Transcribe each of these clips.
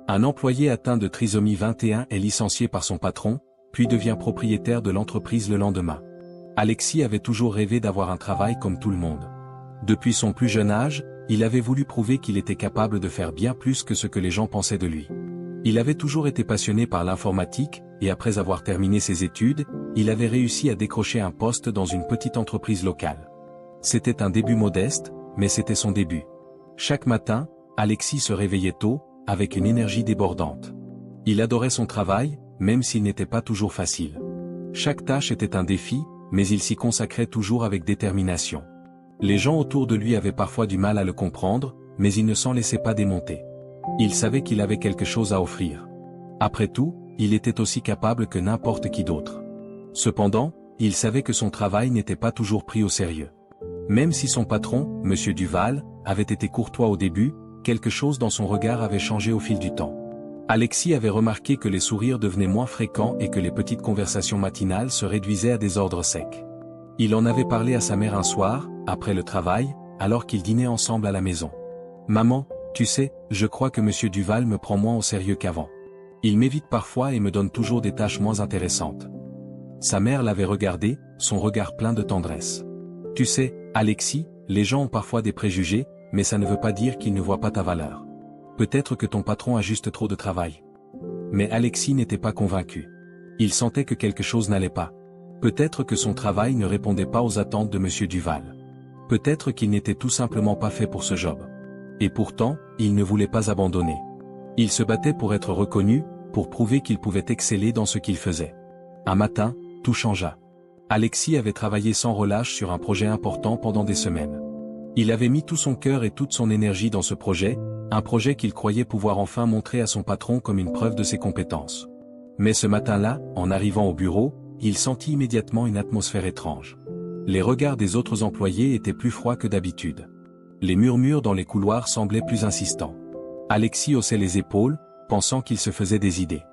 Un employé atteint de trisomie 21 est licencié par son patron, puis devient propriétaire de l'entreprise le lendemain. Alexis avait toujours rêvé d'avoir un travail comme tout le monde. Depuis son plus jeune âge, il avait voulu prouver qu'il était capable de faire bien plus que ce que les gens pensaient de lui. Il avait toujours été passionné par l'informatique, et après avoir terminé ses études, il avait réussi à décrocher un poste dans une petite entreprise locale. C'était un début modeste, mais c'était son début. Chaque matin, Alexis se réveillait tôt, avec une énergie débordante. Il adorait son travail, même s'il n'était pas toujours facile. Chaque tâche était un défi, mais il s'y consacrait toujours avec détermination. Les gens autour de lui avaient parfois du mal à le comprendre, mais il ne s'en laissait pas démonter. Il savait qu'il avait quelque chose à offrir. Après tout, il était aussi capable que n'importe qui d'autre. Cependant, il savait que son travail n'était pas toujours pris au sérieux. Même si son patron, M. Duval, avait été courtois au début, quelque chose dans son regard avait changé au fil du temps. Alexis avait remarqué que les sourires devenaient moins fréquents et que les petites conversations matinales se réduisaient à des ordres secs. Il en avait parlé à sa mère un soir, après le travail, alors qu'ils dînaient ensemble à la maison. « Maman, tu sais, je crois que M. Duval me prend moins au sérieux qu'avant. Il m'évite parfois et me donne toujours des tâches moins intéressantes. » Sa mère l'avait regardé, son regard plein de tendresse. « Tu sais, Alexis, les gens ont parfois des préjugés, mais ça ne veut pas dire qu'ils ne voient pas ta valeur. Peut-être que ton patron a juste trop de travail. » Mais Alexis n'était pas convaincu. Il sentait que quelque chose n'allait pas. Peut-être que son travail ne répondait pas aux attentes de M. Duval. Peut-être qu'il n'était tout simplement pas fait pour ce job. Et pourtant, il ne voulait pas abandonner. Il se battait pour être reconnu, pour prouver qu'il pouvait exceller dans ce qu'il faisait. Un matin, tout changea. Alexis avait travaillé sans relâche sur un projet important pendant des semaines. Il avait mis tout son cœur et toute son énergie dans ce projet, un projet qu'il croyait pouvoir enfin montrer à son patron comme une preuve de ses compétences. Mais ce matin-là, en arrivant au bureau, il sentit immédiatement une atmosphère étrange. Les regards des autres employés étaient plus froids que d'habitude. Les murmures dans les couloirs semblaient plus insistants. Alexis haussait les épaules, pensant qu'il se faisait des idées.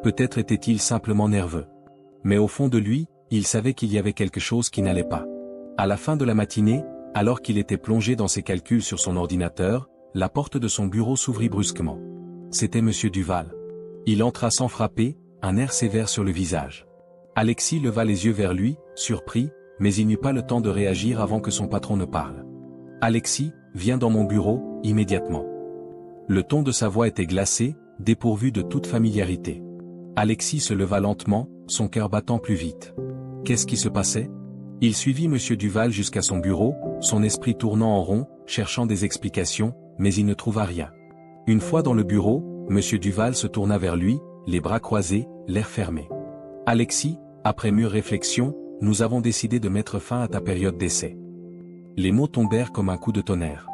Peut-être était-il simplement nerveux. Mais au fond de lui, il savait qu'il y avait quelque chose qui n'allait pas. À la fin de la matinée, alors qu'il était plongé dans ses calculs sur son ordinateur, la porte de son bureau s'ouvrit brusquement. C'était M. Duval. Il entra sans frapper, un air sévère sur le visage. Alexis leva les yeux vers lui, surpris, mais il n'eut pas le temps de réagir avant que son patron ne parle. « Alexis, viens dans mon bureau, immédiatement. » Le ton de sa voix était glacé, dépourvu de toute familiarité. Alexis se leva lentement, son cœur battant plus vite. Qu'est-ce qui se passait? Il suivit M. Duval jusqu'à son bureau, son esprit tournant en rond, cherchant des explications, mais il ne trouva rien. Une fois dans le bureau, M. Duval se tourna vers lui, les bras croisés, l'air fermé. « Alexis, après mûre réflexion, nous avons décidé de mettre fin à ta période d'essai. » Les mots tombèrent comme un coup de tonnerre.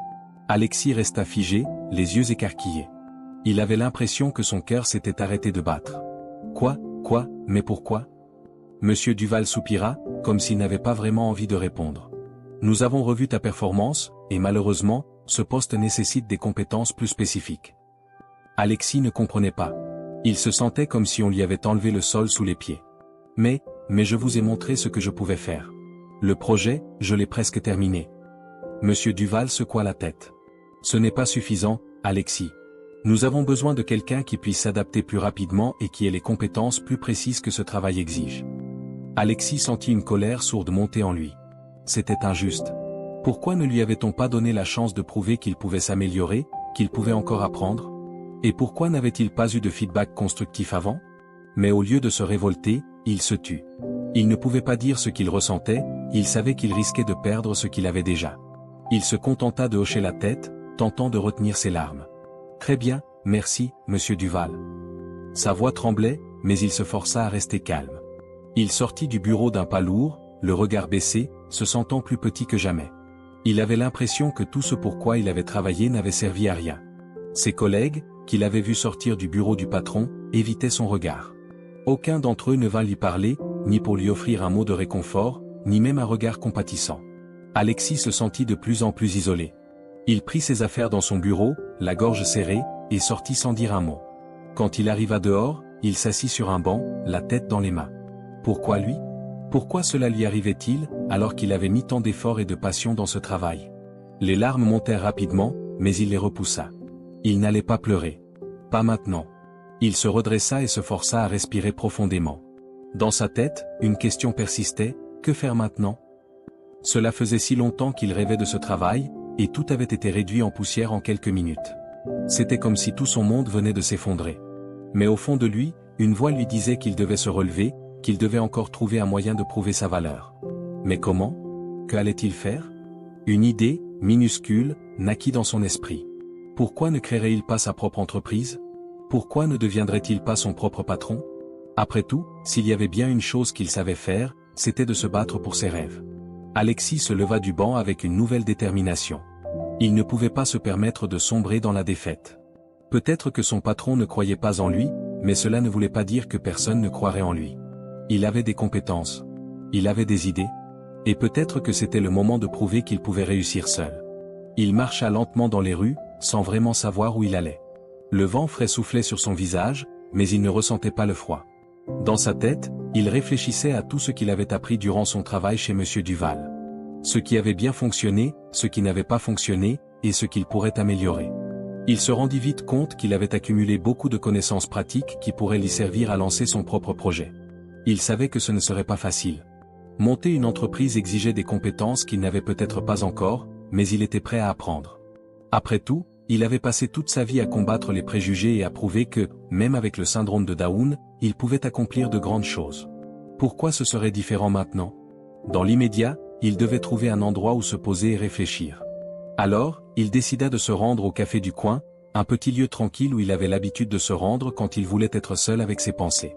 Alexis resta figé, les yeux écarquillés. Il avait l'impression que son cœur s'était arrêté de battre. Quoi, mais pourquoi? Monsieur Duval soupira, comme s'il n'avait pas vraiment envie de répondre. Nous avons revu ta performance, et malheureusement, ce poste nécessite des compétences plus spécifiques. Alexis ne comprenait pas. Il se sentait comme si on lui avait enlevé le sol sous les pieds. Mais je vous ai montré ce que je pouvais faire. Le projet, je l'ai presque terminé. Monsieur Duval secoua la tête. Ce n'est pas suffisant, Alexis. Nous avons besoin de quelqu'un qui puisse s'adapter plus rapidement et qui ait les compétences plus précises que ce travail exige. Alexis sentit une colère sourde monter en lui. C'était injuste. Pourquoi ne lui avait-on pas donné la chance de prouver qu'il pouvait s'améliorer, qu'il pouvait encore apprendre? Et pourquoi n'avait-il pas eu de feedback constructif avant? Mais au lieu de se révolter, il se tut. Il ne pouvait pas dire ce qu'il ressentait, il savait qu'il risquait de perdre ce qu'il avait déjà. Il se contenta de hocher la tête, tentant de retenir ses larmes. « Très bien, merci, monsieur Duval. » Sa voix tremblait, mais il se força à rester calme. Il sortit du bureau d'un pas lourd, le regard baissé, se sentant plus petit que jamais. Il avait l'impression que tout ce pourquoi il avait travaillé n'avait servi à rien. Ses collègues, qu'il avait vus sortir du bureau du patron, évitaient son regard. Aucun d'entre eux ne vint lui parler, ni pour lui offrir un mot de réconfort, ni même un regard compatissant. Alexis se sentit de plus en plus isolé. Il prit ses affaires dans son bureau, la gorge serrée, et sortit sans dire un mot. Quand il arriva dehors, il s'assit sur un banc, la tête dans les mains. Pourquoi lui? Pourquoi cela lui arrivait-il, alors qu'il avait mis tant d'efforts et de passion dans ce travail? Les larmes montèrent rapidement, mais il les repoussa. Il n'allait pas pleurer. Pas maintenant. Il se redressa et se força à respirer profondément. Dans sa tête, une question persistait, que faire maintenant? Cela faisait si longtemps qu'il rêvait de ce travail, et tout avait été réduit en poussière en quelques minutes. C'était comme si tout son monde venait de s'effondrer. Mais au fond de lui, une voix lui disait qu'il devait se relever, qu'il devait encore trouver un moyen de prouver sa valeur. Mais comment? Qu'allait-il faire? Une idée, minuscule, naquit dans son esprit. Pourquoi ne créerait-il pas sa propre entreprise? Pourquoi ne deviendrait-il pas son propre patron? Après tout, s'il y avait bien une chose qu'il savait faire, c'était de se battre pour ses rêves. Alexis se leva du banc avec une nouvelle détermination. Il ne pouvait pas se permettre de sombrer dans la défaite. Peut-être que son patron ne croyait pas en lui, mais cela ne voulait pas dire que personne ne croirait en lui. Il avait des compétences. Il avait des idées. Et peut-être que c'était le moment de prouver qu'il pouvait réussir seul. Il marcha lentement dans les rues, sans vraiment savoir où il allait. Le vent frais soufflait sur son visage, mais il ne ressentait pas le froid. Dans sa tête, il réfléchissait à tout ce qu'il avait appris durant son travail chez Monsieur Duval. Ce qui avait bien fonctionné, ce qui n'avait pas fonctionné, et ce qu'il pourrait améliorer. Il se rendit vite compte qu'il avait accumulé beaucoup de connaissances pratiques qui pourraient lui servir à lancer son propre projet. Il savait que ce ne serait pas facile. Monter une entreprise exigeait des compétences qu'il n'avait peut-être pas encore, mais il était prêt à apprendre. Après tout, il avait passé toute sa vie à combattre les préjugés et à prouver que, même avec le syndrome de Down, il pouvait accomplir de grandes choses. Pourquoi ce serait différent maintenant? Dans l'immédiat, il devait trouver un endroit où se poser et réfléchir. Alors, il décida de se rendre au café du coin, un petit lieu tranquille où il avait l'habitude de se rendre quand il voulait être seul avec ses pensées.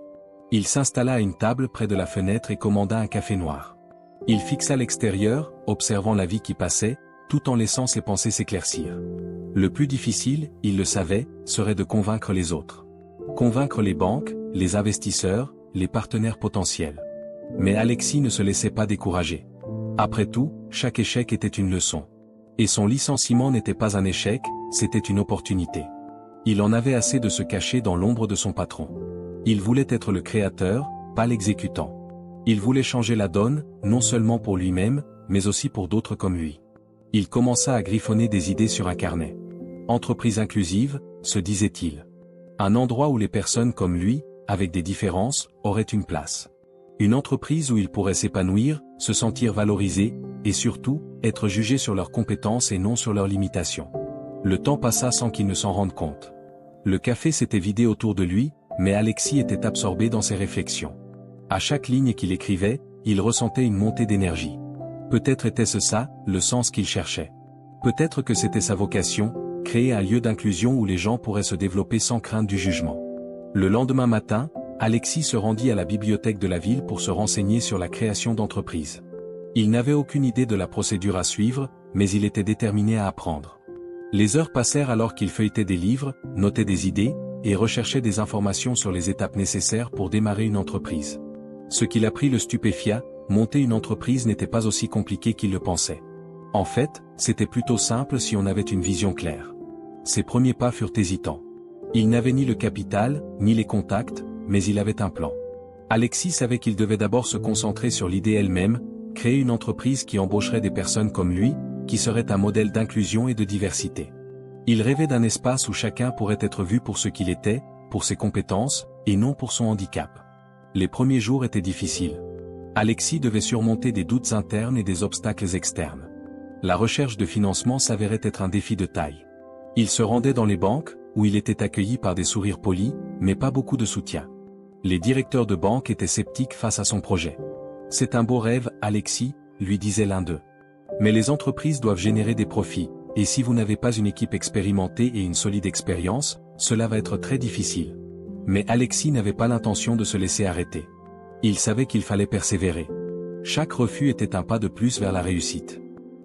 Il s'installa à une table près de la fenêtre et commanda un café noir. Il fixa l'extérieur, observant la vie qui passait, tout en laissant ses pensées s'éclaircir. Le plus difficile, il le savait, serait de convaincre les autres. Convaincre les banques, les investisseurs, les partenaires potentiels. Mais Alexis ne se laissait pas décourager. Après tout, chaque échec était une leçon. Et son licenciement n'était pas un échec, c'était une opportunité. Il en avait assez de se cacher dans l'ombre de son patron. Il voulait être le créateur, pas l'exécutant. Il voulait changer la donne, non seulement pour lui-même, mais aussi pour d'autres comme lui. Il commença à griffonner des idées sur un carnet. Entreprise inclusive, se disait-il. Un endroit où les personnes comme lui, avec des différences, auraient une place. Une entreprise où ils pourraient s'épanouir, se sentir valorisés, et surtout, être jugés sur leurs compétences et non sur leurs limitations. Le temps passa sans qu'il ne s'en rende compte. Le café s'était vidé autour de lui, mais Alexis était absorbé dans ses réflexions. À chaque ligne qu'il écrivait, il ressentait une montée d'énergie. Peut-être était-ce ça, le sens qu'il cherchait. Peut-être que c'était sa vocation, créer un lieu d'inclusion où les gens pourraient se développer sans crainte du jugement. Le lendemain matin, Alexis se rendit à la bibliothèque de la ville pour se renseigner sur la création d'entreprises. Il n'avait aucune idée de la procédure à suivre, mais il était déterminé à apprendre. Les heures passèrent alors qu'il feuilletait des livres, notait des idées, et recherchait des informations sur les étapes nécessaires pour démarrer une entreprise. Ce qu'il apprit le stupéfia, monter une entreprise n'était pas aussi compliqué qu'il le pensait. En fait, c'était plutôt simple si on avait une vision claire. Ses premiers pas furent hésitants. Il n'avait ni le capital, ni les contacts, mais il avait un plan. Alexis savait qu'il devait d'abord se concentrer sur l'idée elle-même, créer une entreprise qui embaucherait des personnes comme lui, qui serait un modèle d'inclusion et de diversité. Il rêvait d'un espace où chacun pourrait être vu pour ce qu'il était, pour ses compétences, et non pour son handicap. Les premiers jours étaient difficiles. Alexis devait surmonter des doutes internes et des obstacles externes. La recherche de financement s'avérait être un défi de taille. Il se rendait dans les banques, où il était accueilli par des sourires polis, mais pas beaucoup de soutien. Les directeurs de banque étaient sceptiques face à son projet. « C'est un beau rêve, Alexis », lui disait l'un d'eux. « Mais les entreprises doivent générer des profits, et si vous n'avez pas une équipe expérimentée et une solide expérience, cela va être très difficile. » Mais Alexis n'avait pas l'intention de se laisser arrêter. Il savait qu'il fallait persévérer. Chaque refus était un pas de plus vers la réussite.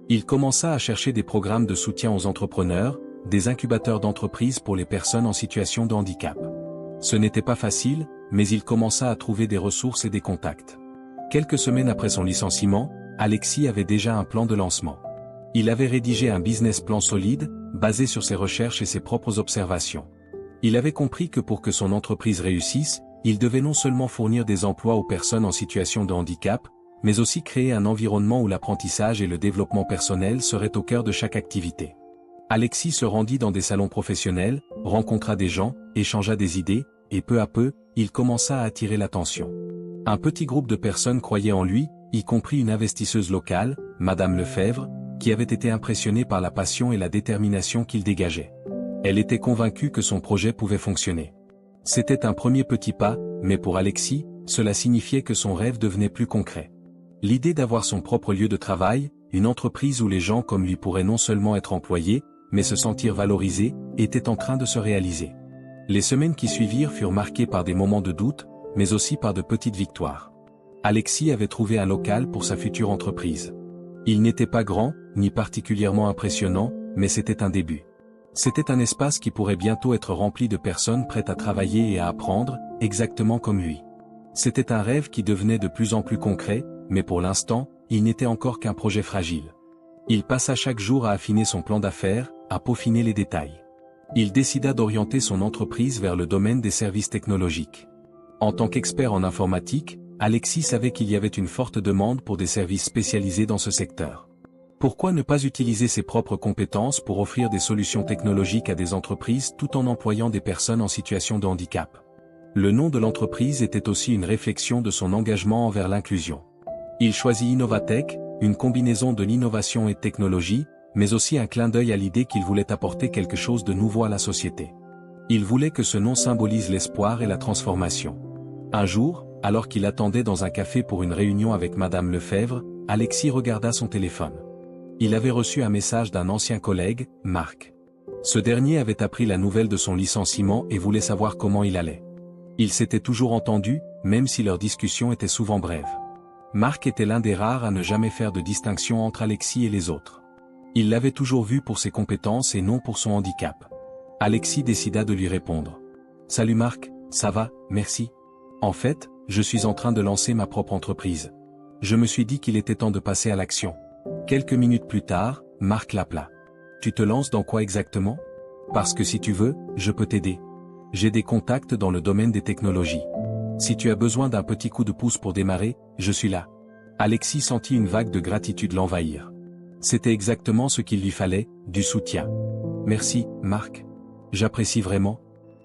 Il commença à chercher des programmes de soutien aux entrepreneurs, des incubateurs d'entreprises pour les personnes en situation de handicap. Ce n'était pas facile, mais il commença à trouver des ressources et des contacts. Quelques semaines après son licenciement, Alexis avait déjà un plan de lancement. Il avait rédigé un business plan solide, basé sur ses recherches et ses propres observations. Il avait compris que pour que son entreprise réussisse, il devait non seulement fournir des emplois aux personnes en situation de handicap, mais aussi créer un environnement où l'apprentissage et le développement personnel seraient au cœur de chaque activité. Alexis se rendit dans des salons professionnels, rencontra des gens, échangea des idées, et peu à peu, il commença à attirer l'attention. Un petit groupe de personnes croyait en lui, y compris une investisseuse locale, Madame Lefebvre, qui avait été impressionnée par la passion et la détermination qu'il dégageait. Elle était convaincue que son projet pouvait fonctionner. C'était un premier petit pas, mais pour Alexis, cela signifiait que son rêve devenait plus concret. L'idée d'avoir son propre lieu de travail, une entreprise où les gens comme lui pourraient non seulement être employés, mais se sentir valorisés, était en train de se réaliser. Les semaines qui suivirent furent marquées par des moments de doute, mais aussi par de petites victoires. Alexis avait trouvé un local pour sa future entreprise. Il n'était pas grand, ni particulièrement impressionnant, mais c'était un début. C'était un espace qui pourrait bientôt être rempli de personnes prêtes à travailler et à apprendre, exactement comme lui. C'était un rêve qui devenait de plus en plus concret, mais pour l'instant, il n'était encore qu'un projet fragile. Il passa chaque jour à affiner son plan d'affaires, à peaufiner les détails. Il décida d'orienter son entreprise vers le domaine des services technologiques. En tant qu'expert en informatique, Alexis savait qu'il y avait une forte demande pour des services spécialisés dans ce secteur. Pourquoi ne pas utiliser ses propres compétences pour offrir des solutions technologiques à des entreprises tout en employant des personnes en situation de handicap? Le nom de l'entreprise était aussi une réflexion de son engagement envers l'inclusion. Il choisit Innovatech, une combinaison de l'innovation et de technologie, mais aussi un clin d'œil à l'idée qu'il voulait apporter quelque chose de nouveau à la société. Il voulait que ce nom symbolise l'espoir et la transformation. Un jour, alors qu'il attendait dans un café pour une réunion avec Madame Lefebvre, Alexis regarda son téléphone. Il avait reçu un message d'un ancien collègue, Marc. Ce dernier avait appris la nouvelle de son licenciement et voulait savoir comment il allait. Ils s'étaient toujours entendus, même si leur discussion était souvent brève. Marc était l'un des rares à ne jamais faire de distinction entre Alexis et les autres. Il l'avait toujours vu pour ses compétences et non pour son handicap. Alexis décida de lui répondre. « Salut Marc, ça va, merci. En fait, je suis en train de lancer ma propre entreprise. Je me suis dit qu'il était temps de passer à l'action. » Quelques minutes plus tard, Marc l'appela. « Tu te lances dans quoi exactement? Parce que si tu veux, je peux t'aider. J'ai des contacts dans le domaine des technologies. Si tu as besoin d'un petit coup de pouce pour démarrer, je suis là. » Alexis sentit une vague de gratitude l'envahir. C'était exactement ce qu'il lui fallait, du soutien. « Merci, Marc. J'apprécie vraiment.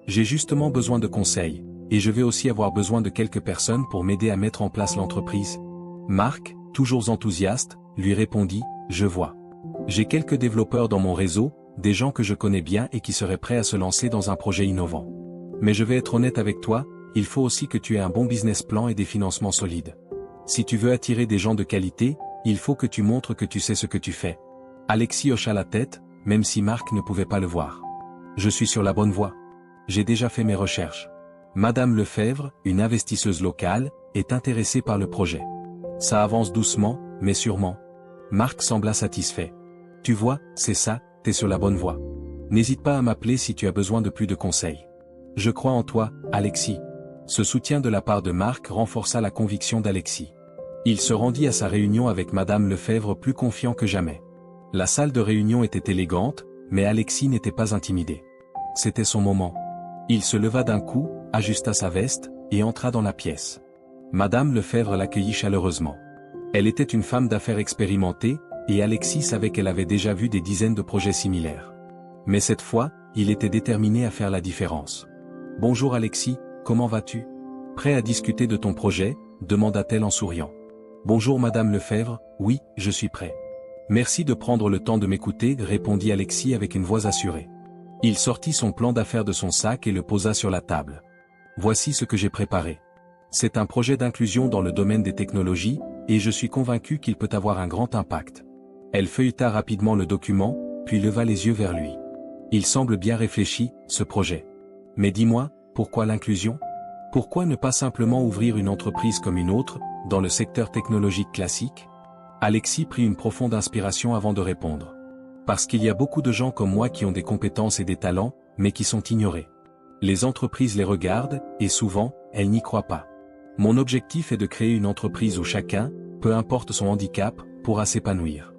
J'ai justement besoin de conseils, et je vais aussi avoir besoin de quelques personnes pour m'aider à mettre en place l'entreprise. » Marc, toujours enthousiaste, lui répondit, « Je vois. J'ai quelques développeurs dans mon réseau, des gens que je connais bien et qui seraient prêts à se lancer dans un projet innovant. Mais je vais être honnête avec toi, il faut aussi que tu aies un bon business plan et des financements solides. Si tu veux attirer des gens de qualité, il faut que tu montres que tu sais ce que tu fais. » Alexis hocha la tête, même si Marc ne pouvait pas le voir. « Je suis sur la bonne voie. J'ai déjà fait mes recherches. Madame Lefebvre, une investisseuse locale, est intéressée par le projet. Ça avance doucement, mais sûrement. » Marc sembla satisfait. « Tu vois, c'est ça, t'es sur la bonne voie. N'hésite pas à m'appeler si tu as besoin de plus de conseils. Je crois en toi, Alexis. » Ce soutien de la part de Marc renforça la conviction d'Alexis. Il se rendit à sa réunion avec Madame Lefebvre plus confiant que jamais. La salle de réunion était élégante, mais Alexis n'était pas intimidé. C'était son moment. Il se leva d'un coup, ajusta sa veste, et entra dans la pièce. Madame Lefebvre l'accueillit chaleureusement. Elle était une femme d'affaires expérimentée, et Alexis savait qu'elle avait déjà vu des dizaines de projets similaires. Mais cette fois, il était déterminé à faire la différence. « Bonjour Alexis, comment vas-tu? Prêt à discuter de ton projet ?» demanda-t-elle en souriant. « Bonjour Madame Lefebvre, oui, je suis prêt. » « Merci de prendre le temps de m'écouter, répondit Alexis avec une voix assurée. Il sortit son plan d'affaires de son sac et le posa sur la table. « Voici ce que j'ai préparé. C'est un projet d'inclusion dans le domaine des technologies, et je suis convaincu qu'il peut avoir un grand impact. » Elle feuilleta rapidement le document, puis leva les yeux vers lui. « Il semble bien réfléchi, ce projet. Mais dis-moi, pourquoi l'inclusion? Pourquoi ne pas simplement ouvrir une entreprise comme une autre, dans le secteur technologique classique? » Alexis prit une profonde inspiration avant de répondre. « Parce qu'il y a beaucoup de gens comme moi qui ont des compétences et des talents, mais qui sont ignorés. Les entreprises les regardent, et souvent, elles n'y croient pas. Mon objectif est de créer une entreprise où chacun, peu importe son handicap, pourra s'épanouir.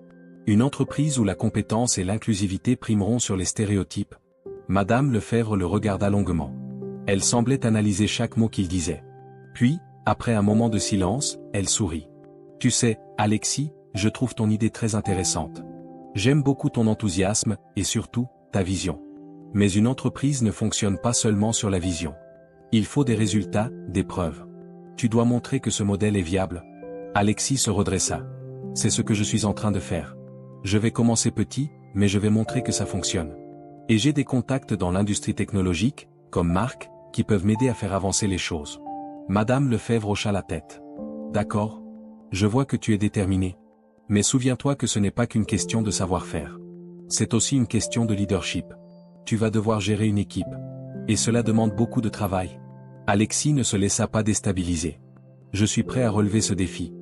Une entreprise où la compétence et l'inclusivité primeront sur les stéréotypes. » Madame Lefebvre le regarda longuement. Elle semblait analyser chaque mot qu'il disait. Puis, après un moment de silence, elle sourit. « Tu sais, Alexis, je trouve ton idée très intéressante. J'aime beaucoup ton enthousiasme, et surtout, ta vision. Mais une entreprise ne fonctionne pas seulement sur la vision. Il faut des résultats, des preuves. Tu dois montrer que ce modèle est viable. Alexis se redressa. C'est ce que je suis en train de faire. Je vais commencer petit, mais je vais montrer que ça fonctionne. Et j'ai des contacts dans l'industrie technologique, comme Marc, qui peuvent m'aider à faire avancer les choses. Madame Lefebvre hocha la tête. D'accord. Je vois que tu es déterminé. Mais souviens-toi que ce n'est pas qu'une question de savoir-faire. C'est aussi une question de leadership. Tu vas devoir gérer une équipe. Et cela demande beaucoup de travail. Alexis ne se laissa pas déstabiliser. Je suis prêt à relever ce défi.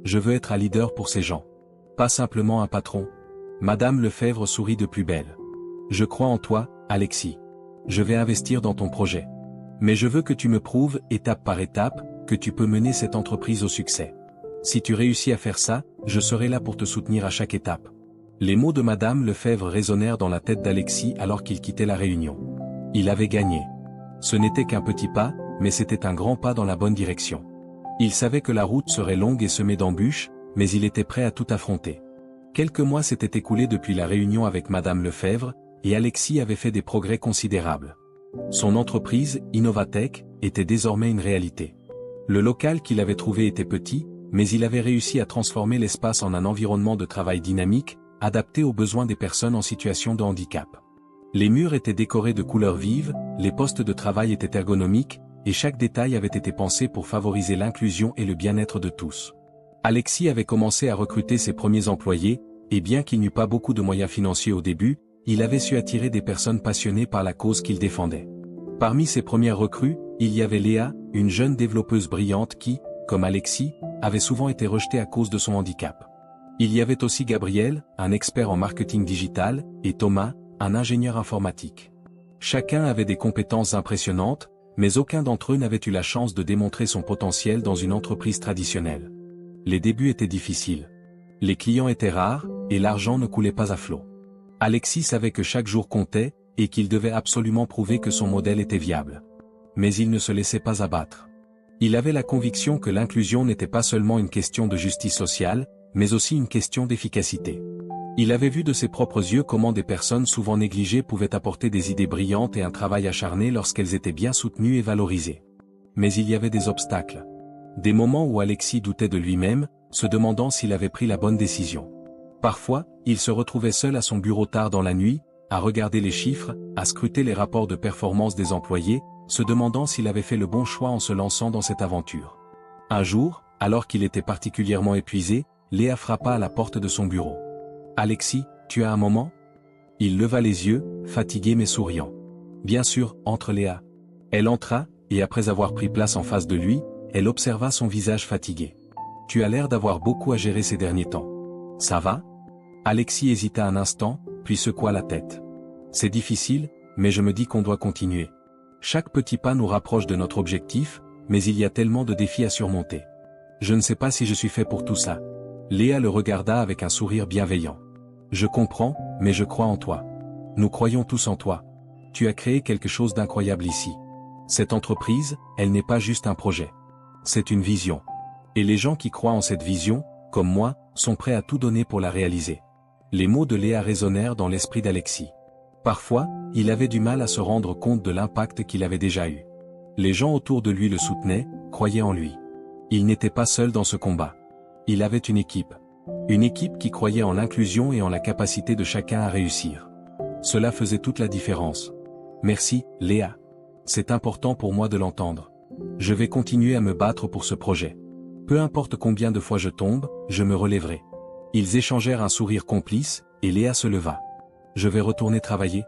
Je veux être un leader pour ces gens. Pas simplement un patron. Madame Lefebvre sourit de plus belle. Je crois en toi, Alexis. Je vais investir dans ton projet. Mais je veux que tu me prouves, étape par étape, que tu peux mener cette entreprise au succès. Si tu réussis à faire ça, je serai là pour te soutenir à chaque étape. Les mots de Madame Lefebvre résonnèrent dans la tête d'Alexis alors qu'il quittait la réunion. Il avait gagné. Ce n'était qu'un petit pas, mais c'était un grand pas dans la bonne direction. Il savait que la route serait longue et semée d'embûches, mais il était prêt à tout affronter. Quelques mois s'étaient écoulés depuis la réunion avec Madame Lefebvre, et Alexis avait fait des progrès considérables. Son entreprise, Innovatech, était désormais une réalité. Le local qu'il avait trouvé était petit, mais il avait réussi à transformer l'espace en un environnement de travail dynamique, adapté aux besoins des personnes en situation de handicap. Les murs étaient décorés de couleurs vives, les postes de travail étaient ergonomiques, et chaque détail avait été pensé pour favoriser l'inclusion et le bien-être de tous. Alexis avait commencé à recruter ses premiers employés, et bien qu'il n'eût pas beaucoup de moyens financiers au début, il avait su attirer des personnes passionnées par la cause qu'il défendait. Parmi ses premières recrues, il y avait Léa, une jeune développeuse brillante qui, comme Alexis, avait souvent été rejetée à cause de son handicap. Il y avait aussi Gabriel, un expert en marketing digital, et Thomas, un ingénieur informatique. Chacun avait des compétences impressionnantes, mais aucun d'entre eux n'avait eu la chance de démontrer son potentiel dans une entreprise traditionnelle. Les débuts étaient difficiles. Les clients étaient rares, et l'argent ne coulait pas à flot. Alexis savait que chaque jour comptait, et qu'il devait absolument prouver que son modèle était viable. Mais il ne se laissait pas abattre. Il avait la conviction que l'inclusion n'était pas seulement une question de justice sociale, mais aussi une question d'efficacité. Il avait vu de ses propres yeux comment des personnes souvent négligées pouvaient apporter des idées brillantes et un travail acharné lorsqu'elles étaient bien soutenues et valorisées. Mais il y avait des obstacles. Des moments où Alexis doutait de lui-même, se demandant s'il avait pris la bonne décision. Parfois, il se retrouvait seul à son bureau tard dans la nuit, à regarder les chiffres, à scruter les rapports de performance des employés, se demandant s'il avait fait le bon choix en se lançant dans cette aventure. Un jour, alors qu'il était particulièrement épuisé, Léa frappa à la porte de son bureau. « Alexis, tu as un moment ?» Il leva les yeux, fatigué mais souriant. « Bien sûr, entre Léa. » Elle entra, et après avoir pris place en face de lui, elle observa son visage fatigué. « Tu as l'air d'avoir beaucoup à gérer ces derniers temps. Ça va ?» Alexis hésita un instant, puis secoua la tête. « C'est difficile, mais je me dis qu'on doit continuer. Chaque petit pas nous rapproche de notre objectif, mais il y a tellement de défis à surmonter. Je ne sais pas si je suis fait pour tout ça. » Léa le regarda avec un sourire bienveillant. « Je comprends, mais je crois en toi. Nous croyons tous en toi. Tu as créé quelque chose d'incroyable ici. Cette entreprise, elle n'est pas juste un projet. C'est une vision. Et les gens qui croient en cette vision, comme moi, sont prêts à tout donner pour la réaliser. » Les mots de Léa résonnèrent dans l'esprit d'Alexis. Parfois, il avait du mal à se rendre compte de l'impact qu'il avait déjà eu. Les gens autour de lui le soutenaient, croyaient en lui. Il n'était pas seul dans ce combat. Il avait une équipe. Une équipe qui croyait en l'inclusion et en la capacité de chacun à réussir. Cela faisait toute la différence. « Merci, Léa. C'est important pour moi de l'entendre. Je vais continuer à me battre pour ce projet. Peu importe combien de fois je tombe, je me relèverai. » Ils échangèrent un sourire complice, et Léa se leva. « Je vais retourner travailler.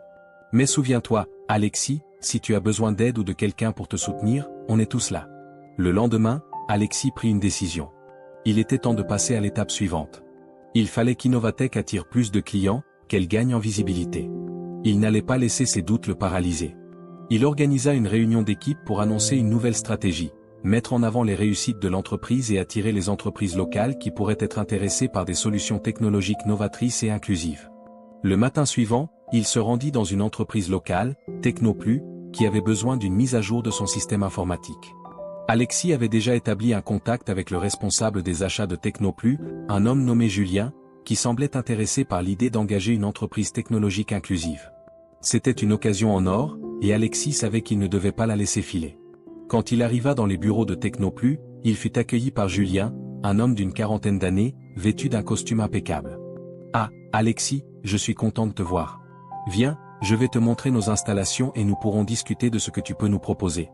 Mais souviens-toi, Alexis, si tu as besoin d'aide ou de quelqu'un pour te soutenir, on est tous là. » Le lendemain, Alexis prit une décision. Il était temps de passer à l'étape suivante. Il fallait qu'Innovatech attire plus de clients, qu'elle gagne en visibilité. Il n'allait pas laisser ses doutes le paralyser. Il organisa une réunion d'équipe pour annoncer une nouvelle stratégie. Mettre en avant les réussites de l'entreprise et attirer les entreprises locales qui pourraient être intéressées par des solutions technologiques novatrices et inclusives. Le matin suivant, il se rendit dans une entreprise locale, Technoplu, qui avait besoin d'une mise à jour de son système informatique. Alexis avait déjà établi un contact avec le responsable des achats de Technoplu, un homme nommé Julien, qui semblait intéressé par l'idée d'engager une entreprise technologique inclusive. C'était une occasion en or, et Alexis savait qu'il ne devait pas la laisser filer. Quand il arriva dans les bureaux de Technoplus, il fut accueilli par Julien, un homme d'une quarantaine d'années, vêtu d'un costume impeccable. « Ah, Alexis, je suis content de te voir. Viens, je vais te montrer nos installations et nous pourrons discuter de ce que tu peux nous proposer. »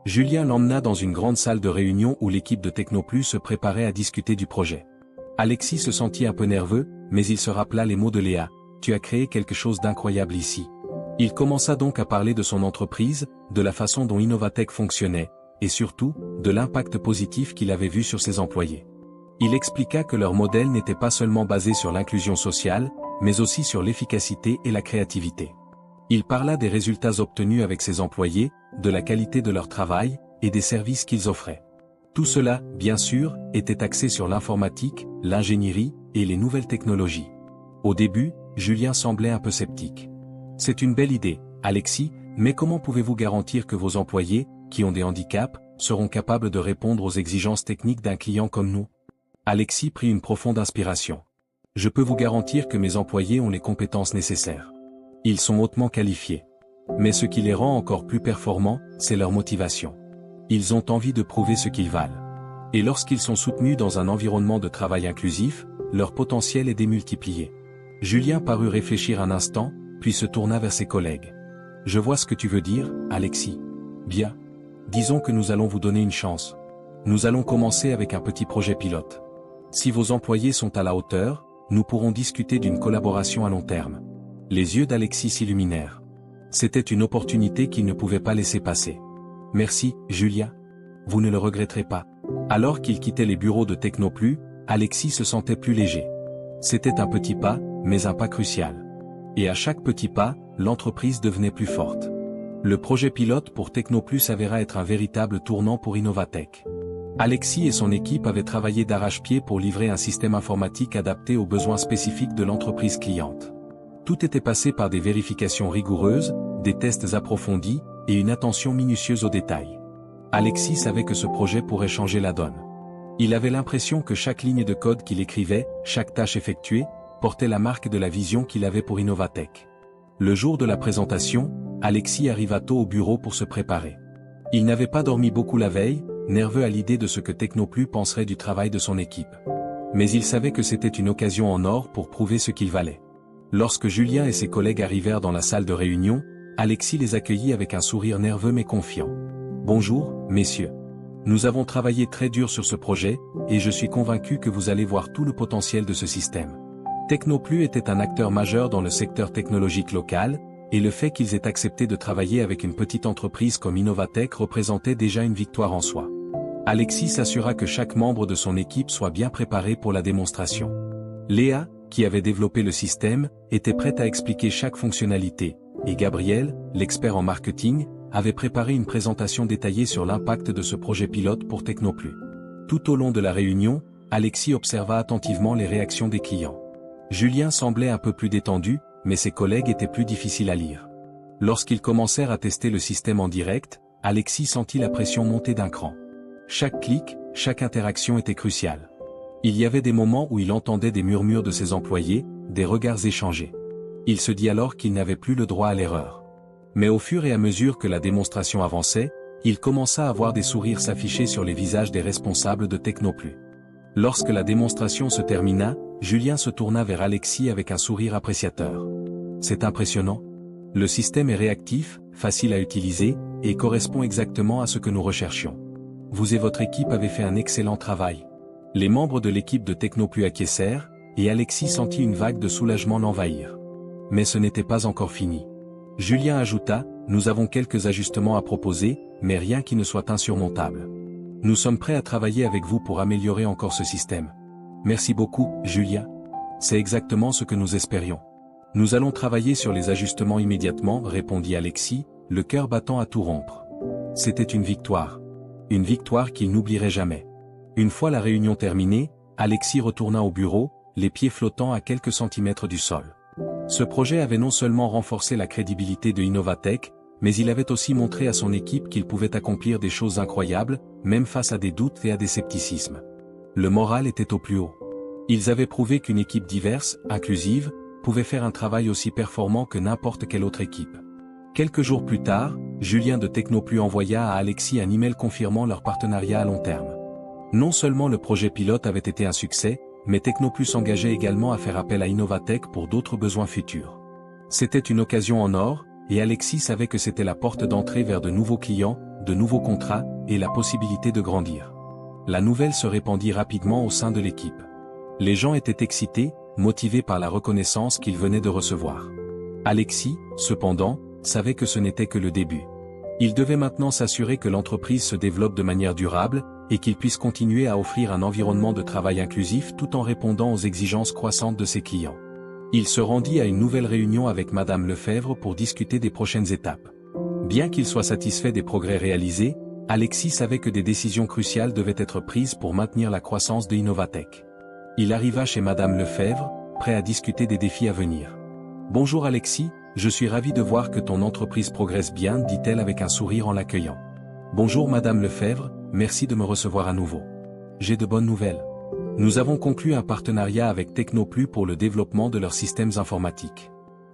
Julien l'emmena dans une grande salle de réunion où l'équipe de Technoplus se préparait à discuter du projet. Alexis se sentit un peu nerveux, mais il se rappela les mots de Léa. « Tu as créé quelque chose d'incroyable ici. » Il commença donc à parler de son entreprise, de la façon dont Innovatech fonctionnait, et surtout, de l'impact positif qu'il avait vu sur ses employés. Il expliqua que leur modèle n'était pas seulement basé sur l'inclusion sociale, mais aussi sur l'efficacité et la créativité. Il parla des résultats obtenus avec ses employés, de la qualité de leur travail, et des services qu'ils offraient. Tout cela, bien sûr, était axé sur l'informatique, l'ingénierie, et les nouvelles technologies. Au début, Julien semblait un peu sceptique. « C'est une belle idée, Alexis, mais comment pouvez-vous garantir que vos employés, qui ont des handicaps, seront capables de répondre aux exigences techniques d'un client comme nous ?» Alexis prit une profonde inspiration. « Je peux vous garantir que mes employés ont les compétences nécessaires. Ils sont hautement qualifiés. Mais ce qui les rend encore plus performants, c'est leur motivation. Ils ont envie de prouver ce qu'ils valent. Et lorsqu'ils sont soutenus dans un environnement de travail inclusif, leur potentiel est démultiplié. » Julien parut réfléchir un instant, puis se tourna vers ses collègues. « Je vois ce que tu veux dire, Alexis. Bien. Disons que nous allons vous donner une chance. Nous allons commencer avec un petit projet pilote. Si vos employés sont à la hauteur, nous pourrons discuter d'une collaboration à long terme. » Les yeux d'Alexis s'illuminèrent. C'était une opportunité qu'il ne pouvait pas laisser passer. « Merci, Julien. Vous ne le regretterez pas. » Alors qu'il quittait les bureaux de Technoplus, Alexis se sentait plus léger. C'était un petit pas, mais un pas crucial. Et à chaque petit pas, l'entreprise devenait plus forte. Le projet pilote pour Technoplus s'avéra être un véritable tournant pour Innovatech. Alexis et son équipe avaient travaillé d'arrache-pied pour livrer un système informatique adapté aux besoins spécifiques de l'entreprise cliente. Tout était passé par des vérifications rigoureuses, des tests approfondis, et une attention minutieuse aux détails. Alexis savait que ce projet pourrait changer la donne. Il avait l'impression que chaque ligne de code qu'il écrivait, chaque tâche effectuée, portait la marque de la vision qu'il avait pour Innovatech. Le jour de la présentation, Alexis arriva tôt au bureau pour se préparer. Il n'avait pas dormi beaucoup la veille, nerveux à l'idée de ce que Technoplus penserait du travail de son équipe. Mais il savait que c'était une occasion en or pour prouver ce qu'il valait. Lorsque Julien et ses collègues arrivèrent dans la salle de réunion, Alexis les accueillit avec un sourire nerveux mais confiant. « Bonjour, messieurs. Nous avons travaillé très dur sur ce projet, et je suis convaincu que vous allez voir tout le potentiel de ce système. » Technoplus était un acteur majeur dans le secteur technologique local, et le fait qu'ils aient accepté de travailler avec une petite entreprise comme Innovatech représentait déjà une victoire en soi. Alexis s'assura que chaque membre de son équipe soit bien préparé pour la démonstration. Léa, qui avait développé le système, était prête à expliquer chaque fonctionnalité, et Gabriel, l'expert en marketing, avait préparé une présentation détaillée sur l'impact de ce projet pilote pour Technoplus. Tout au long de la réunion, Alexis observa attentivement les réactions des clients. Julien semblait un peu plus détendu, mais ses collègues étaient plus difficiles à lire. Lorsqu'ils commencèrent à tester le système en direct, Alexis sentit la pression monter d'un cran. Chaque clic, chaque interaction était cruciale. Il y avait des moments où il entendait des murmures de ses employés, des regards échangés. Il se dit alors qu'il n'avait plus le droit à l'erreur. Mais au fur et à mesure que la démonstration avançait, il commença à voir des sourires s'afficher sur les visages des responsables de Technoplus. Lorsque la démonstration se termina, Julien se tourna vers Alexis avec un sourire appréciateur. « C'est impressionnant. Le système est réactif, facile à utiliser, et correspond exactement à ce que nous recherchions. Vous et votre équipe avez fait un excellent travail. » Les membres de l'équipe de Technoplus acquiescèrent, et Alexis sentit une vague de soulagement l'envahir. Mais ce n'était pas encore fini. Julien ajouta, « Nous avons quelques ajustements à proposer, mais rien qui ne soit insurmontable. Nous sommes prêts à travailler avec vous pour améliorer encore ce système. » Merci beaucoup, Julien. C'est exactement ce que nous espérions. Nous allons travailler sur les ajustements immédiatement, répondit Alexis, le cœur battant à tout rompre. C'était une victoire. Une victoire qu'il n'oublierait jamais. Une fois la réunion terminée, Alexis retourna au bureau, les pieds flottant à quelques centimètres du sol. Ce projet avait non seulement renforcé la crédibilité de Innovatech, mais il avait aussi montré à son équipe qu'il pouvait accomplir des choses incroyables, même face à des doutes et à des scepticismes. Le moral était au plus haut. Ils avaient prouvé qu'une équipe diverse, inclusive, pouvait faire un travail aussi performant que n'importe quelle autre équipe. Quelques jours plus tard, Julien de Technoplus envoya à Alexis un email confirmant leur partenariat à long terme. Non seulement le projet pilote avait été un succès, mais Technoplus s'engageait également à faire appel à Innovatech pour d'autres besoins futurs. C'était une occasion en or, et Alexis savait que c'était la porte d'entrée vers de nouveaux clients, de nouveaux contrats, et la possibilité de grandir. La nouvelle se répandit rapidement au sein de l'équipe. Les gens étaient excités, motivés par la reconnaissance qu'ils venaient de recevoir. Alexis, cependant, savait que ce n'était que le début. Il devait maintenant s'assurer que l'entreprise se développe de manière durable, et qu'il puisse continuer à offrir un environnement de travail inclusif tout en répondant aux exigences croissantes de ses clients. Il se rendit à une nouvelle réunion avec Madame Lefebvre pour discuter des prochaines étapes. Bien qu'il soit satisfait des progrès réalisés, Alexis savait que des décisions cruciales devaient être prises pour maintenir la croissance de Innovatech. Il arriva chez Madame Lefebvre, prêt à discuter des défis à venir. « Bonjour Alexis, je suis ravi de voir que ton entreprise progresse bien, dit-elle avec un sourire en l'accueillant. « Bonjour Madame Lefebvre, merci de me recevoir à nouveau. J'ai de bonnes nouvelles. Nous avons conclu un partenariat avec Technoplus pour le développement de leurs systèmes informatiques.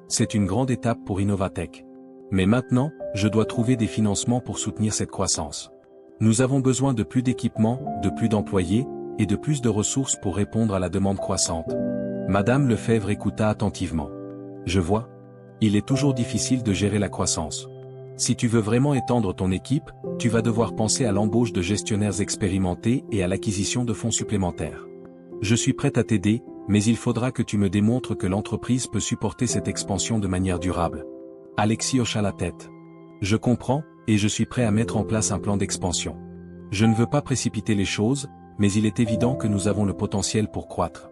C'est une grande étape pour Innovatech. Mais maintenant, je dois trouver des financements pour soutenir cette croissance. Nous avons besoin de plus d'équipements, de plus d'employés, et de plus de ressources pour répondre à la demande croissante. » Madame Lefebvre écouta attentivement. « Je vois. Il est toujours difficile de gérer la croissance. Si tu veux vraiment étendre ton équipe, tu vas devoir penser à l'embauche de gestionnaires expérimentés et à l'acquisition de fonds supplémentaires. Je suis prête à t'aider, mais il faudra que tu me démontres que l'entreprise peut supporter cette expansion de manière durable. » Alexis hocha la tête. « Je comprends, et je suis prêt à mettre en place un plan d'expansion. Je ne veux pas précipiter les choses, mais il est évident que nous avons le potentiel pour croître. »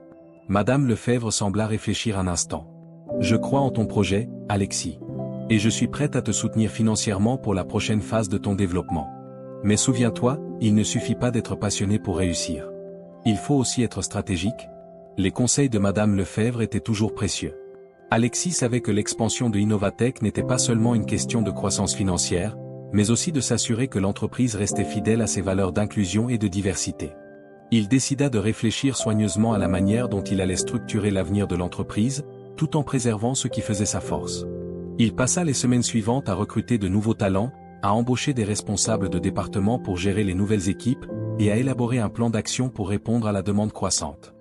Madame Lefebvre sembla réfléchir un instant. « Je crois en ton projet, Alexis. Et je suis prête à te soutenir financièrement pour la prochaine phase de ton développement. Mais souviens-toi, il ne suffit pas d'être passionné pour réussir. Il faut aussi être stratégique. » Les conseils de Madame Lefebvre étaient toujours précieux. Alexis savait que l'expansion de Innovatech n'était pas seulement une question de croissance financière, mais aussi de s'assurer que l'entreprise restait fidèle à ses valeurs d'inclusion et de diversité. Il décida de réfléchir soigneusement à la manière dont il allait structurer l'avenir de l'entreprise, tout en préservant ce qui faisait sa force. Il passa les semaines suivantes à recruter de nouveaux talents, à embaucher des responsables de département pour gérer les nouvelles équipes, et à élaborer un plan d'action pour répondre à la demande croissante.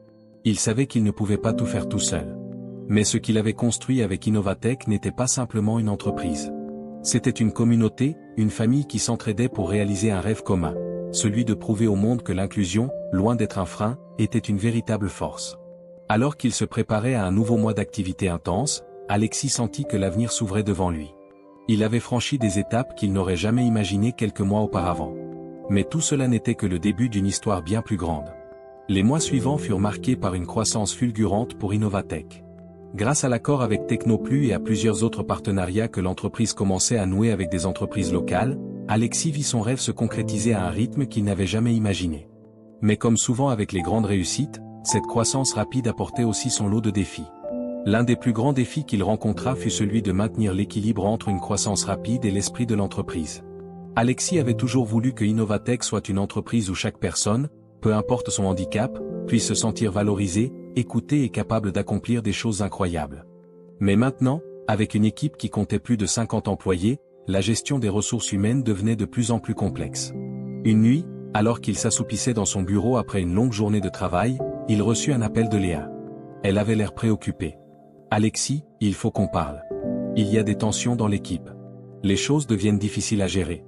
Il savait qu'il ne pouvait pas tout faire tout seul. Mais ce qu'il avait construit avec Innovatech n'était pas simplement une entreprise. C'était une communauté, une famille qui s'entraidait pour réaliser un rêve commun, celui de prouver au monde que l'inclusion, loin d'être un frein, était une véritable force. Alors qu'il se préparait à un nouveau mois d'activité intense, Alexis sentit que l'avenir s'ouvrait devant lui. Il avait franchi des étapes qu'il n'aurait jamais imaginées quelques mois auparavant. Mais tout cela n'était que le début d'une histoire bien plus grande. Les mois suivants furent marqués par une croissance fulgurante pour Innovatech. Grâce à l'accord avec Technoplus et à plusieurs autres partenariats que l'entreprise commençait à nouer avec des entreprises locales, Alexis vit son rêve se concrétiser à un rythme qu'il n'avait jamais imaginé. Mais comme souvent avec les grandes réussites, cette croissance rapide apportait aussi son lot de défis. L'un des plus grands défis qu'il rencontra fut celui de maintenir l'équilibre entre une croissance rapide et l'esprit de l'entreprise. Alexis avait toujours voulu que Innovatech soit une entreprise où chaque personne, peu importe son handicap, puisse se sentir valorisée, écoutée et capable d'accomplir des choses incroyables. Mais maintenant, avec une équipe qui comptait plus de 50 employés, la gestion des ressources humaines devenait de plus en plus complexe. Une nuit, alors qu'il s'assoupissait dans son bureau après une longue journée de travail, il reçut un appel de Léa. Elle avait l'air préoccupée. « Alexis, il faut qu'on parle. Il y a des tensions dans l'équipe. Les choses deviennent difficiles à gérer.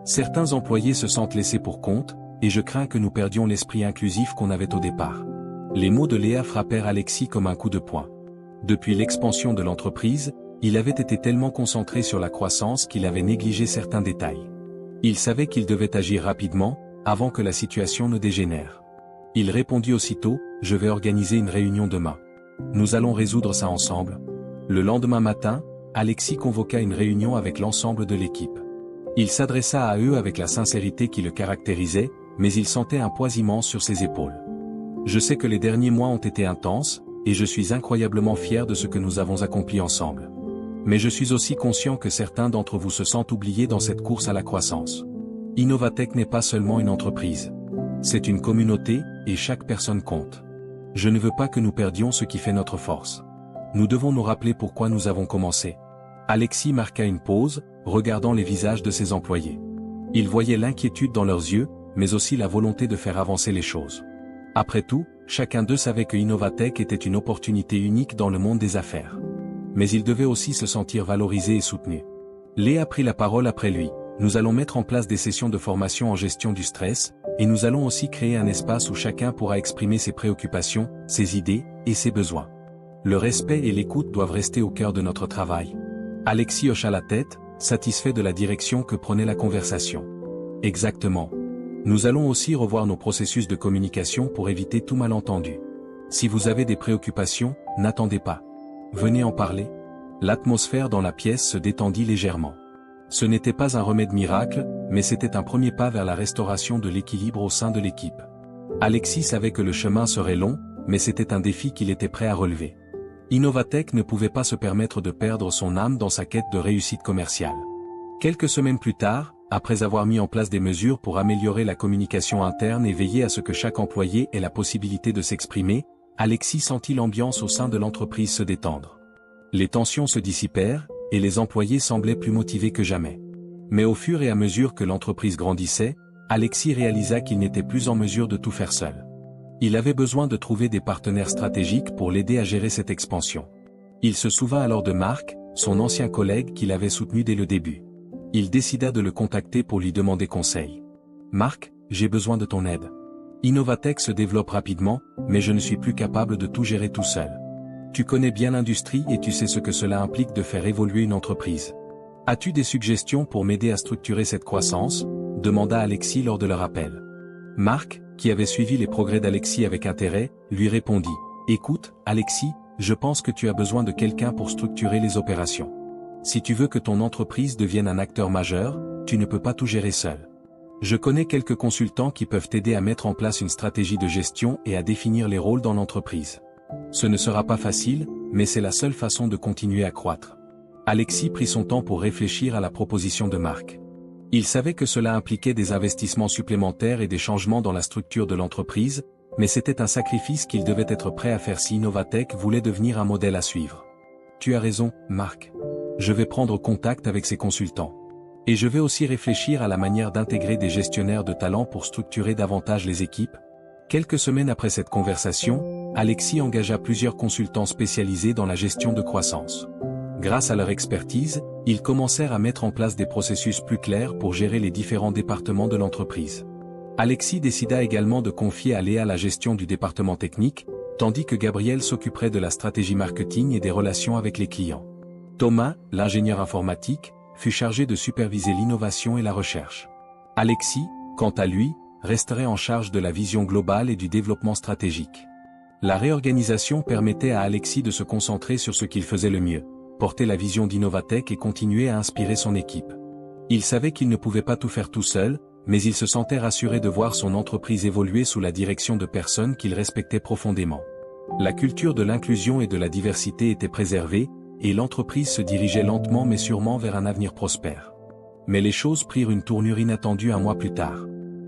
Certains employés se sentent laissés pour compte, et je crains que nous perdions l'esprit inclusif qu'on avait au départ. » Les mots de Léa frappèrent Alexis comme un coup de poing. Depuis l'expansion de l'entreprise, il avait été tellement concentré sur la croissance qu'il avait négligé certains détails. Il savait qu'il devait agir rapidement, avant que la situation ne dégénère. Il répondit aussitôt, « Je vais organiser une réunion demain. Nous allons résoudre ça ensemble. » Le lendemain matin, Alexis convoqua une réunion avec l'ensemble de l'équipe. Il s'adressa à eux avec la sincérité qui le caractérisait, mais il sentait un poids immense sur ses épaules. « Je sais que les derniers mois ont été intenses, et je suis incroyablement fier de ce que nous avons accompli ensemble. Mais je suis aussi conscient que certains d'entre vous se sentent oubliés dans cette course à la croissance. Innovatech n'est pas seulement une entreprise. C'est une communauté, et chaque personne compte. Je ne veux pas que nous perdions ce qui fait notre force. Nous devons nous rappeler pourquoi nous avons commencé. Alexis marqua une pause, regardant les visages de ses employés. Il voyait l'inquiétude dans leurs yeux, mais aussi la volonté de faire avancer les choses. Après tout, chacun d'eux savait que Innovatech était une opportunité unique dans le monde des affaires. Mais il devait aussi se sentir valorisé et soutenu. Léa prit la parole après lui. Nous allons mettre en place des sessions de formation en gestion du stress, et nous allons aussi créer un espace où chacun pourra exprimer ses préoccupations, ses idées, et ses besoins. Le respect et l'écoute doivent rester au cœur de notre travail. Alexis hocha la tête, satisfait de la direction que prenait la conversation. Exactement. Nous allons aussi revoir nos processus de communication pour éviter tout malentendu. Si vous avez des préoccupations, n'attendez pas. Venez en parler. L'atmosphère dans la pièce se détendit légèrement. Ce n'était pas un remède miracle, mais c'était un premier pas vers la restauration de l'équilibre au sein de l'équipe. Alexis savait que le chemin serait long, mais c'était un défi qu'il était prêt à relever. Innovatech ne pouvait pas se permettre de perdre son âme dans sa quête de réussite commerciale. Quelques semaines plus tard, après avoir mis en place des mesures pour améliorer la communication interne et veiller à ce que chaque employé ait la possibilité de s'exprimer, Alexis sentit l'ambiance au sein de l'entreprise se détendre. Les tensions se dissipèrent, et les employés semblaient plus motivés que jamais. Mais au fur et à mesure que l'entreprise grandissait, Alexis réalisa qu'il n'était plus en mesure de tout faire seul. Il avait besoin de trouver des partenaires stratégiques pour l'aider à gérer cette expansion. Il se souvint alors de Marc, son ancien collègue qui l'avait soutenu dès le début. Il décida de le contacter pour lui demander conseil. « Marc, j'ai besoin de ton aide. Innovatech se développe rapidement, mais je ne suis plus capable de tout gérer tout seul. Tu connais bien l'industrie et tu sais ce que cela implique de faire évoluer une entreprise. As-tu des suggestions pour m'aider à structurer cette croissance ?» demanda Alexis lors de leur appel. Marc, qui avait suivi les progrès d'Alexis avec intérêt, lui répondit « Écoute, Alexis, je pense que tu as besoin de quelqu'un pour structurer les opérations. Si tu veux que ton entreprise devienne un acteur majeur, tu ne peux pas tout gérer seul. Je connais quelques consultants qui peuvent t'aider à mettre en place une stratégie de gestion et à définir les rôles dans l'entreprise. Ce ne sera pas facile, mais c'est la seule façon de continuer à croître. » Alexis prit son temps pour réfléchir à la proposition de Marc. Il savait que cela impliquait des investissements supplémentaires et des changements dans la structure de l'entreprise, mais c'était un sacrifice qu'il devait être prêt à faire si Innovatech voulait devenir un modèle à suivre. « Tu as raison, Marc. Je vais prendre contact avec ces consultants. Et je vais aussi réfléchir à la manière d'intégrer des gestionnaires de talent pour structurer davantage les équipes. » Quelques semaines après cette conversation, Alexis engagea plusieurs consultants spécialisés dans la gestion de croissance. Grâce à leur expertise, ils commencèrent à mettre en place des processus plus clairs pour gérer les différents départements de l'entreprise. Alexis décida également de confier à Léa la gestion du département technique, tandis que Gabriel s'occuperait de la stratégie marketing et des relations avec les clients. Thomas, l'ingénieur informatique, fut chargé de superviser l'innovation et la recherche. Alexis, quant à lui, resterait en charge de la vision globale et du développement stratégique. La réorganisation permettait à Alexis de se concentrer sur ce qu'il faisait le mieux, porter la vision d'Innovatech et continuer à inspirer son équipe. Il savait qu'il ne pouvait pas tout faire tout seul, mais il se sentait rassuré de voir son entreprise évoluer sous la direction de personnes qu'il respectait profondément. La culture de l'inclusion et de la diversité était préservée, et l'entreprise se dirigeait lentement mais sûrement vers un avenir prospère. Mais les choses prirent une tournure inattendue un mois plus tard.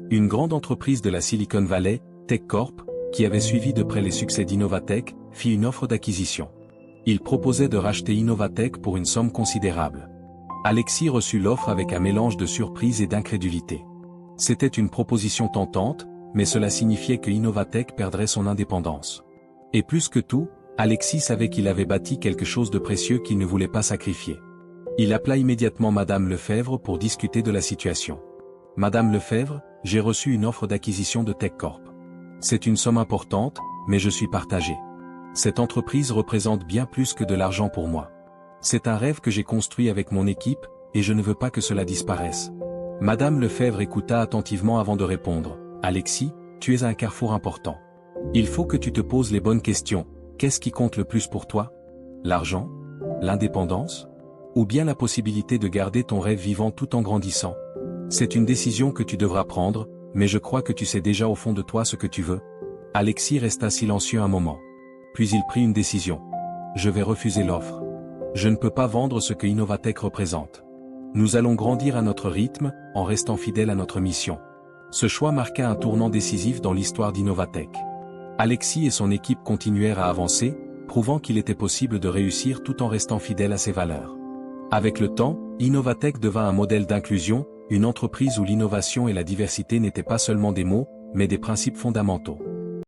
Une grande entreprise de la Silicon Valley, TechCorp, qui avait suivi de près les succès d'Innovatech, fit une offre d'acquisition. Il proposait de racheter Innovatech pour une somme considérable. Alexis reçut l'offre avec un mélange de surprise et d'incrédulité. C'était une proposition tentante, mais cela signifiait que Innovatech perdrait son indépendance. Et plus que tout, Alexis savait qu'il avait bâti quelque chose de précieux qu'il ne voulait pas sacrifier. Il appela immédiatement Madame Lefebvre pour discuter de la situation. « Madame Lefebvre, j'ai reçu une offre d'acquisition de TechCorp. C'est une somme importante, mais je suis partagé. Cette entreprise représente bien plus que de l'argent pour moi. C'est un rêve que j'ai construit avec mon équipe, et je ne veux pas que cela disparaisse. » Madame Lefebvre écouta attentivement avant de répondre. « Alexis, tu es à un carrefour important. Il faut que tu te poses les bonnes questions. Qu'est-ce qui compte le plus pour toi? L'argent? L'indépendance? Ou bien la possibilité de garder ton rêve vivant tout en grandissant? C'est une décision que tu devras prendre, mais je crois que tu sais déjà au fond de toi ce que tu veux. » Alexis resta silencieux un moment. Puis il prit une décision. « Je vais refuser l'offre. Je ne peux pas vendre ce que Innovatech représente. Nous allons grandir à notre rythme, en restant fidèles à notre mission. » Ce choix marqua un tournant décisif dans l'histoire d'Innovatech. Alexis et son équipe continuèrent à avancer, prouvant qu'il était possible de réussir tout en restant fidèle à ses valeurs. Avec le temps, Innovatech devint un modèle d'inclusion, une entreprise où l'innovation et la diversité n'étaient pas seulement des mots, mais des principes fondamentaux.